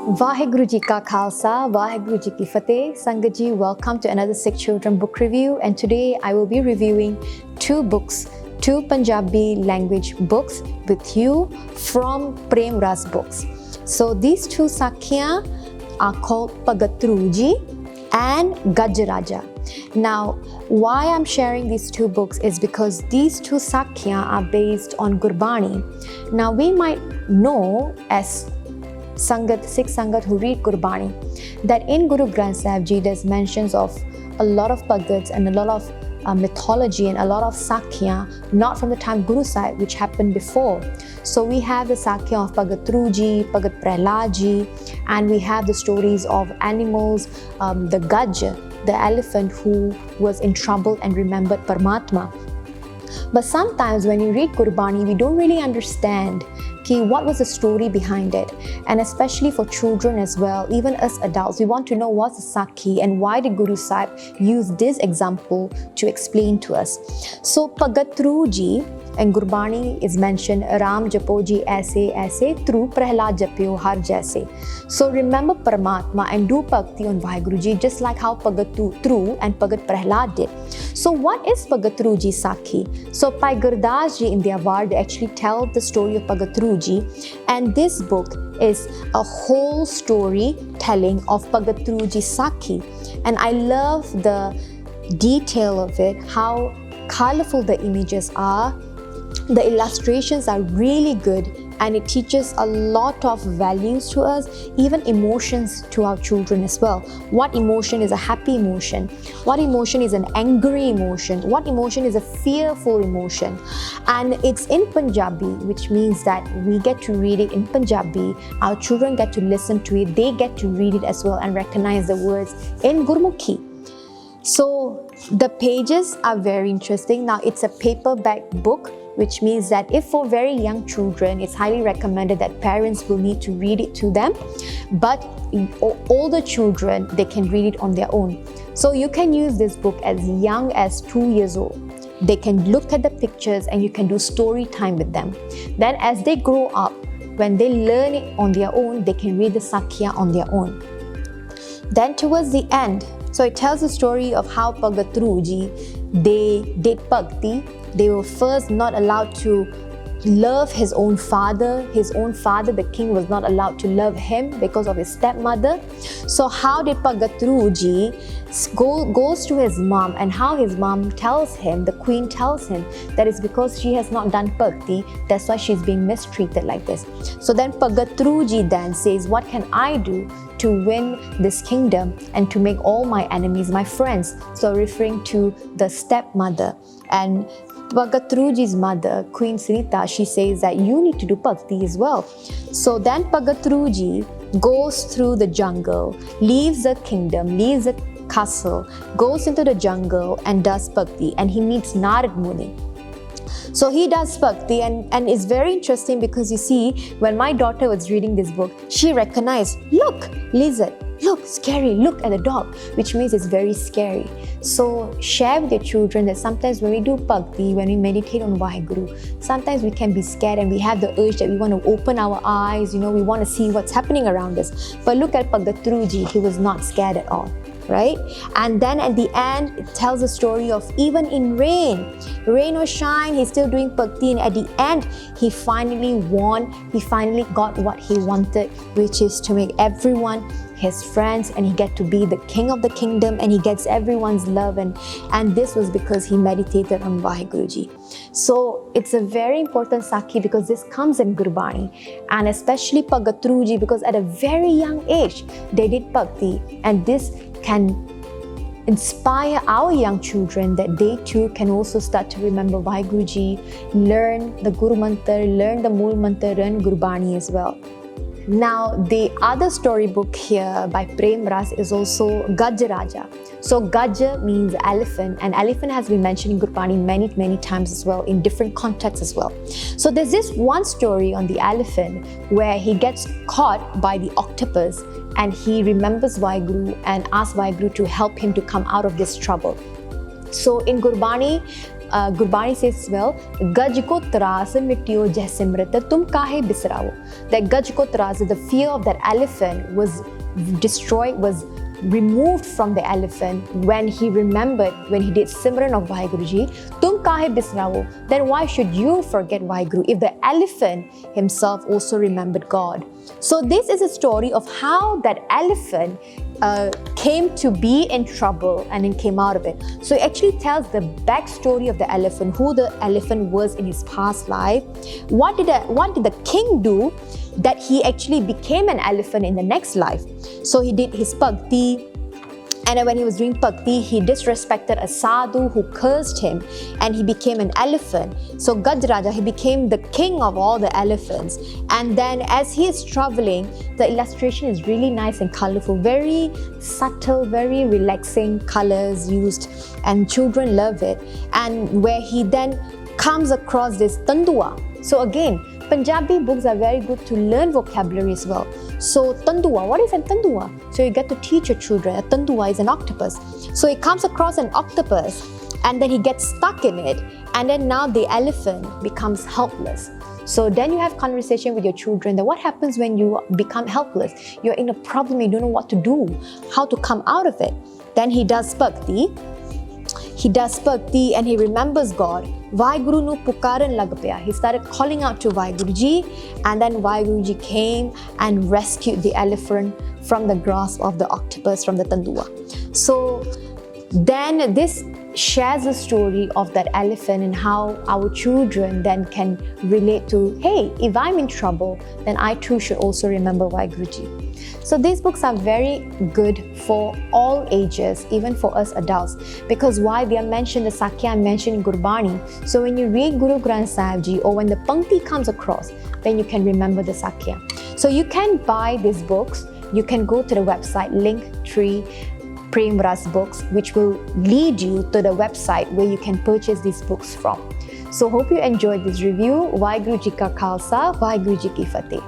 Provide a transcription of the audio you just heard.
Vaheguru Ji ka Khalsa, Vaheguru Ji ki Fateh. Sangat Ji, welcome to another Sikh Children book review, and today I will be reviewing two Punjabi language books with you from Prem Ras Books. So these two sakhiyan are called Bhagat Dhru Ji and Gaj Raja. Now, why I'm sharing these two books is because these two sakhiyan are based on Gurbani. Now, we might know as Sikh Sangat who read Gurbani that in Guru Granth Sahib Ji there's mentions of a lot of Bhagats and a lot of mythology and a lot of sakhiyan not from the time Guru Sahib, which happened before. So we have the sakhiyan of Bhagat Dhru Ji, Bhagat Prahlad Ji, and we have the stories of animals, the Gaj, the elephant who was in trouble and remembered Paramatma. But sometimes when you read Gurbani, we don't really understand what was the story behind it. And especially for children as well, even us adults, we want to know what's the Sakhi and why did Guru Sahib use this example to explain to us. So Bhagat Dhru Ji and Gurbani is mentioned, Ram Japo Ji aise aise, through Prahlad Japyo har jaise. So remember Paramatma and do Bhakti on Vaheguru Ji, just like how Bhagat Dhru and Bhagat Prahlad did. So what is Bhagat Dhru Ji Sakhi? So Bhai Gurdas Ji in their Var, they actually tell the story of Bhagat Dhru Ji, and this book is a whole story telling of Bhagat Dhru Ji Sakhi. And I love the detail of it, how colorful the images are. The illustrations are really good, and it teaches a lot of values to us, even emotions to our children as well. What emotion is a happy emotion? What emotion is an angry emotion? What emotion is a fearful emotion? And it's in Punjabi, which means that we get to read it in Punjabi. Our children get to listen to it. They get to read it as well and recognize the words in Gurmukhi. So the pages are very interesting. Now it's a paperback book, which means that if for very young children, it's highly recommended that parents will need to read it to them. But older children, they can read it on their own. So you can use this book as young as 2 years old. They can look at the pictures and you can do story time with them. Then as they grow up, when they learn it on their own, they can read the Sakhiya on their own. Then towards the end, so it tells the story of how Bhagat Dhru Ji, they did Bhakti. They were first not allowed to love his own father. His own father, the king, was not allowed to love him because of his stepmother. So how did Bhagat Dhru Ji goes to his mom, and how his mom tells him, the queen tells him, that it's because she has not done Bhakti, that's why she's being mistreated like this. So then Bhagat Dhru Ji then says, what can I do to win this kingdom and to make all my enemies my friends? So referring to the stepmother. And Bhagat Dhru Ji's mother, Queen Sunita, she says that you need to do Bhakti as well. So then Bhagat Dhru Ji goes through the jungle, leaves the kingdom, leaves the castle, goes into the jungle and does Bhakti, and he meets Narad Muni. So he does Bhakti, and it's very interesting because you see, when my daughter was reading this book, she recognized, look, lizard, look, scary, look at the dog, which means it's very scary. So share with your children that sometimes when we do Bhakti, when we meditate on Vaheguru, sometimes we can be scared and we have the urge that we want to open our eyes, we want to see what's happening around us. But look at Bhagat Dhru Ji, he was not scared at all. Right? And then at the end, it tells the story of even in rain or shine, he's still doing Bhakti, and at the end, he finally won. He finally got what he wanted, which is to make everyone his friends, and he get to be the king of the kingdom, and he gets everyone's love, and this was because he meditated on Vaheguru Ji. So it's a very important Sakhi because this comes in Gurbani, and especially Bhagat Dhru Ji, because at a very young age they did Bhakti, and this can inspire our young children that they too can also start to remember Vaheguru Ji, learn the Guru Mantra, learn the Mool Mantra, learn Gurbani as well. Now, the other storybook here by Prem Ras is also Gaj Raja. So Gaj means elephant, and elephant has been mentioned in Gurbani many times as well, in different contexts as well. So there's this one story on the elephant where he gets caught by the octopus, and he remembers Vaheguru and asks Vaheguru to help him to come out of this trouble. So in Gurbani, Gurbani says as well, Gaj ko tras mittiyo jai simrat tum kahe bisrao. That Gaj ko tras, the fear of that elephant was destroyed, was removed from the elephant when he remembered, when he did Simran of Vaheguru Ji. Tum kahe bisrao. Then why should you forget Vaheguru if the elephant himself also remembered God? So this is a story of how that elephant came to be in trouble and then came out of it. So it actually tells the backstory of the elephant, who the elephant was in his past life. What did the king do that he actually became an elephant in the next life? So he did his bhakti, and then when he was doing bhakti, he disrespected a sadhu who cursed him, and he became an elephant. So Gaj Raja, he became the king of all the elephants. And then as he is traveling, the illustration is really nice and colorful, very subtle, very relaxing colors used, and children love it. And where he then comes across this tandua. So again, Punjabi books are very good to learn vocabulary as well. So tandua, what is a tandua? So you get to teach your children, a tandua is an octopus. So he comes across an octopus and then he gets stuck in it, and then now the elephant becomes helpless. So then you have conversation with your children that what happens when you become helpless? You're in a problem, you don't know what to do, how to come out of it. Then he does bhakti. And he remembers God. Vaheguru nu pukaran lag paya. He started calling out to Vaheguru Ji, and then Vaheguru Ji came and rescued the elephant from the grasp of the octopus, from the tandua. So then this shares the story of that elephant and how our children then can relate to, hey, if I'm in trouble, then I too should also remember Vaheguru Ji. So these books are very good for all ages, even for us adults, because why they are mentioned, the Sakya are mentioned in Gurbani. So when you read Guru Granth Sahib Ji, or when the Pankti comes across, then you can remember the Sakya. So you can buy these books. You can go to the website linktr.ee Prem Ras Books, which will lead you to the website where you can purchase these books from. So hope you enjoyed this review. Vaheguru Ji Ka Khalsa, Vaheguru Ji Ki Fateh.